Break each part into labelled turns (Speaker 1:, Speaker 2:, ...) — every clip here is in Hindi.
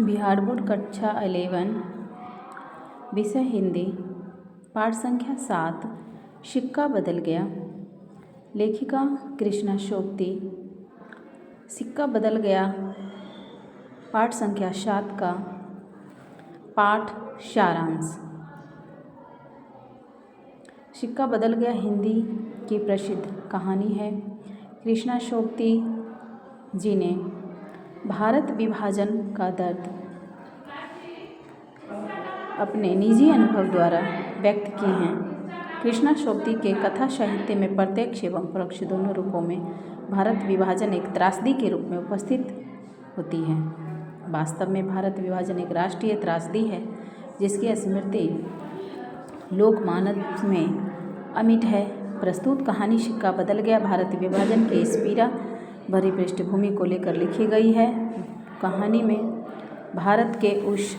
Speaker 1: बिहार बोर्ड कक्षा 11 विषय हिंदी पाठ संख्या 7 सिक्का बदल गया। लेखिका कृष्णा सोबती। सिक्का बदल गया पाठ संख्या 7 का पाठ सारांश। सिक्का बदल गया हिंदी की प्रसिद्ध कहानी है। कृष्णा सोबती जी ने भारत विभाजन का दर्द अपने निजी अनुभव द्वारा व्यक्त की हैं। कृष्णा सोबती के कथा साहित्य में प्रत्यक्ष एवं परोक्ष दोनों रूपों में भारत विभाजन एक त्रासदी के रूप में उपस्थित होती है। वास्तव में भारत विभाजन एक राष्ट्रीय त्रासदी है जिसकी स्मृति लोकमानस में अमिट है। प्रस्तुत कहानी सिक्का बदल गया भारत विभाजन के इस पीड़ा भरी पृष्ठभूमि को लेकर लिखी गई है। कहानी में भारत के उस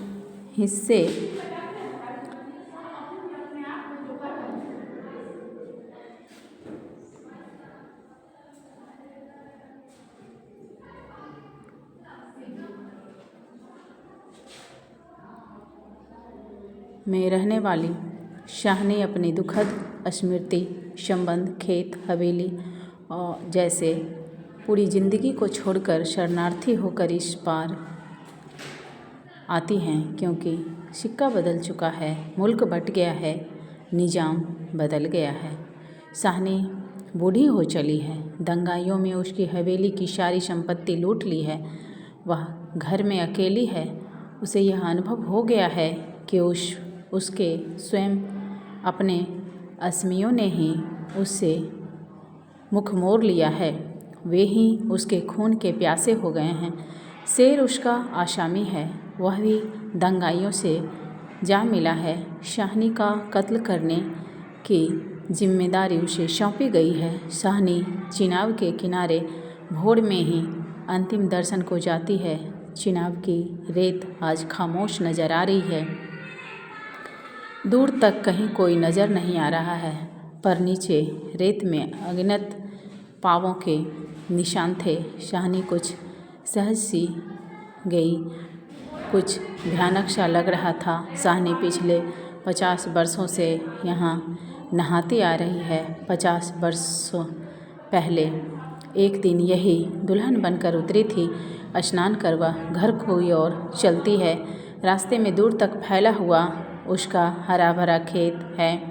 Speaker 1: हिस्से में रहने वाली शाहनी अपनी दुखद स्मृति संबंध खेत हवेली और जैसे पूरी जिंदगी को छोड़कर शरणार्थी होकर इस पार आती हैं, क्योंकि सिक्का बदल चुका है, मुल्क बट गया है, निजाम बदल गया है। शाहनी बूढ़ी हो चली है, दंगाइयों में उसकी हवेली की सारी संपत्ति लूट ली है, वह घर में अकेली है। उसे यह अनुभव हो गया है कि उसके स्वयं अपने अस्मियों ने ही उससे मुख मोड़ लिया है, वे ही उसके खून के प्यासे हो गए हैं। शेर उसका आसामी है, वह भी दंगाइयों से जा मिला है। शाहनी का कत्ल करने की जिम्मेदारी उसे सौंपी गई है। शाहनी चिनाब के किनारे भोर में ही अंतिम दर्शन को जाती है। चिनाब की रेत आज खामोश नजर आ रही है। दूर तक कहीं कोई नज़र नहीं आ रहा है, पर नीचे रेत में अगणित पाँवों के निशान थे। शाहनी कुछ सहज सी गई, कुछ भयानक सा लग रहा था। शाहनी पिछले 50 वर्षों से यहाँ नहाती आ रही है। 50 वर्षों पहले एक दिन यही दुल्हन बनकर उतरी थी। स्नान कर वह घर की ओर चलती है। रास्ते में दूर तक फैला हुआ उसका हरा भरा खेत है,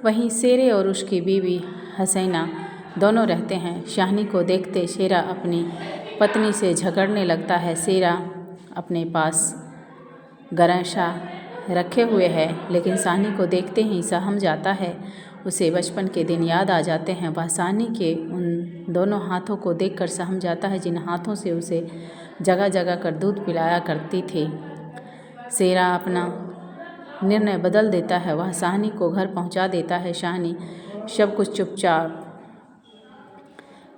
Speaker 1: वहीं शेरे और उसकी बीवी हसैना दोनों रहते हैं। शाहनी को देखते शेरा अपनी पत्नी से झगड़ने लगता है। शेरा अपने पास गरैशा रखे हुए है, लेकिन शाहनी को देखते ही सहम जाता है। उसे बचपन के दिन याद आ जाते हैं। वह शाहनी के उन दोनों हाथों को देखकर सहम जाता है जिन हाथों से उसे जगह जगह कर दूध पिलाया करती थी। शेरा अपना निर्णय बदल देता है, वह शाहनी को घर पहुंचा देता है। शाहनी सब कुछ चुपचाप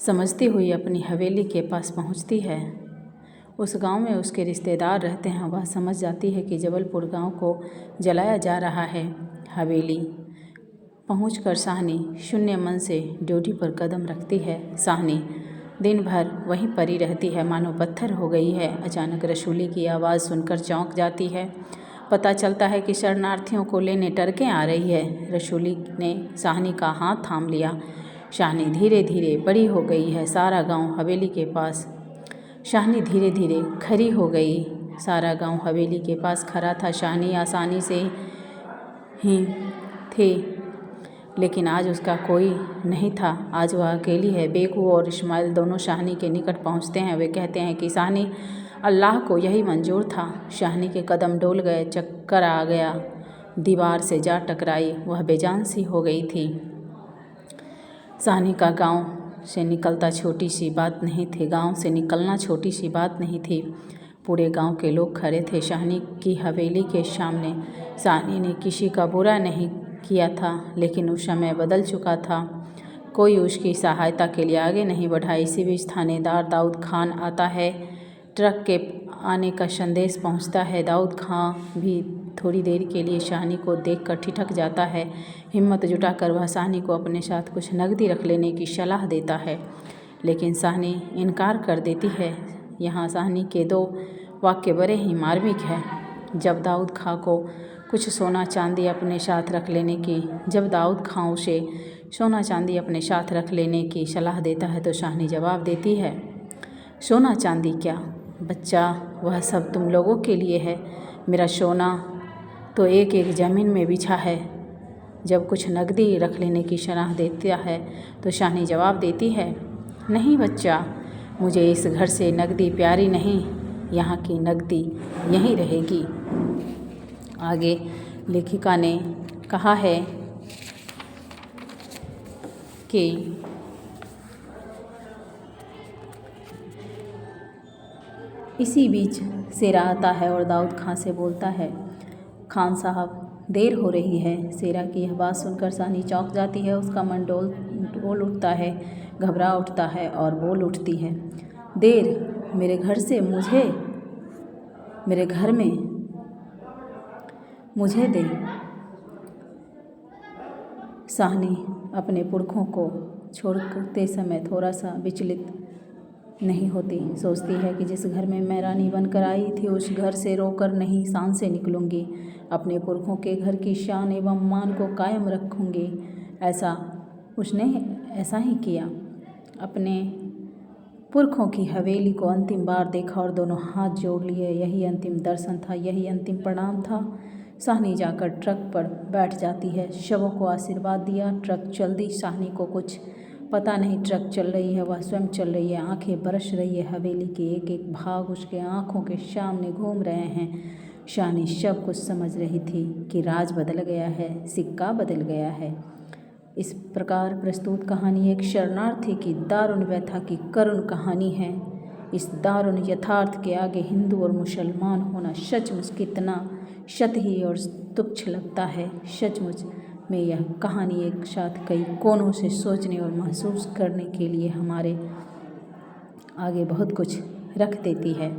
Speaker 1: समझती हुई अपनी हवेली के पास पहुंचती है। उस गांव में उसके रिश्तेदार रहते हैं। वह समझ जाती है कि जबलपुर गांव को जलाया जा रहा है। हवेली पहुंचकर शाहनी शून्य मन से ड्यूटी पर कदम रखती है। शाहनी दिन भर वहीं पड़ी रहती है, मानो पत्थर हो गई है। अचानक रसूली की आवाज़ सुनकर चौंक जाती है। पता चलता है कि शरणार्थियों को लेने टरकें आ रही है। रसूली ने शाहनी का हाथ थाम लिया। शाहनी धीरे धीरे बड़ी हो गई है। सारा गांव हवेली के पास शाहनी धीरे धीरे खड़ी हो गई। सारा गांव हवेली के पास खड़ा था। शाहनी आसानी से ही थी, लेकिन आज उसका कोई नहीं था। आज वह अकेली है। बेकू और इस्माइल दोनों शाहनी के निकट पहुंचते हैं। वे कहते हैं कि शाहनी, अल्लाह को यही मंजूर था। शाहनी के कदम डोल गए, चक्कर आ गया, दीवार से जा टकराई, वह बेजान सी हो गई थी। शाहनी का गांव से निकलना छोटी सी बात नहीं थी। गांव से निकलना छोटी सी बात नहीं थी। पूरे गांव के लोग खड़े थे शाहनी की हवेली के सामने। शाहनी ने किसी का बुरा नहीं किया था, लेकिन उस समय बदल चुका था। कोई उसकी सहायता के लिए आगे नहीं बढ़ा। इसी बीच थानेदार दाऊद खान आता है। ट्रक के आने का संदेश पहुंचता है। दाऊद खान भी थोड़ी देर के लिए शाहनी को देखकर ठिठक जाता है। हिम्मत जुटाकर वह शाहनी को अपने साथ कुछ नकदी रख लेने की सलाह देता है, लेकिन शाहनी इनकार कर देती है। यहाँ शाहनी के 2 वाक्य बड़े ही मार्मिक है। जब दाऊद खां को कुछ सोना चांदी अपने साथ रख लेने की सलाह देता है तो शाहनी जवाब देती है, सोना चांदी क्या बच्चा, वह सब तुम लोगों के लिए है। मेरा सोना तो एक एक ज़मीन में बिछा है। जब कुछ नकदी रख लेने की सलाह देता है तो शाहनी जवाब देती है, नहीं बच्चा, मुझे इस घर से नकदी प्यारी नहीं, यहाँ की नकदी यहीं रहेगी। आगे लेखिका ने कहा है कि इसी बीच शेरा आता है और दाऊद खां से बोलता है, खान साहब देर हो रही है। शेरा की यह बात सुनकर शाहनी चौंक जाती है। उसका मन डोल उठता है, घबरा उठता है और बोल उठती है, देर मेरे घर में मुझे दे। शाहनी अपने पुरखों को छोड़ते समय थोड़ा सा विचलित नहीं होती। सोचती है कि जिस घर में मैं रानी बनकर आई थी उस घर से रोकर नहीं, शान से निकलूंगी। अपने पुरखों के घर की शान एवं मान को कायम रखूंगी। उसने ऐसा ही किया। अपने पुरखों की हवेली को अंतिम बार देखा और दोनों हाथ जोड़ लिए। यही अंतिम दर्शन था, यही अंतिम प्रणाम था। शाहनी जाकर ट्रक पर बैठ जाती है। शवों को आशीर्वाद दिया। ट्रक चल दी। शाहनी को कुछ पता नहीं ट्रक चल रही है, वह स्वयं चल रही है। आंखें बरस रही है। हवेली के एक एक भाग उसके आंखों के सामने घूम रहे हैं। शाहनी सब कुछ समझ रही थी कि राज बदल गया है, सिक्का बदल गया है। इस प्रकार प्रस्तुत कहानी एक शरणार्थी की दारुण व्यथा की करुण कहानी है। इस दारुण यथार्थ के आगे हिंदू और मुसलमान होना सचमुच कितना सतही और तुच्छ लगता है। सचमुच में यह कहानी एक साथ कई कोणों से सोचने और महसूस करने के लिए हमारे आगे बहुत कुछ रख देती है।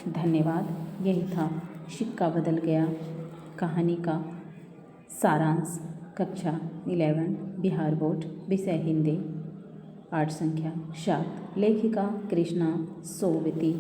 Speaker 1: धन्यवाद। यही था सिक्का बदल गया कहानी का सारांश। कक्षा 11 बिहार बोर्ड, विषय हिंदी, पाठ संख्या 7, लेखिका कृष्णा सोबती।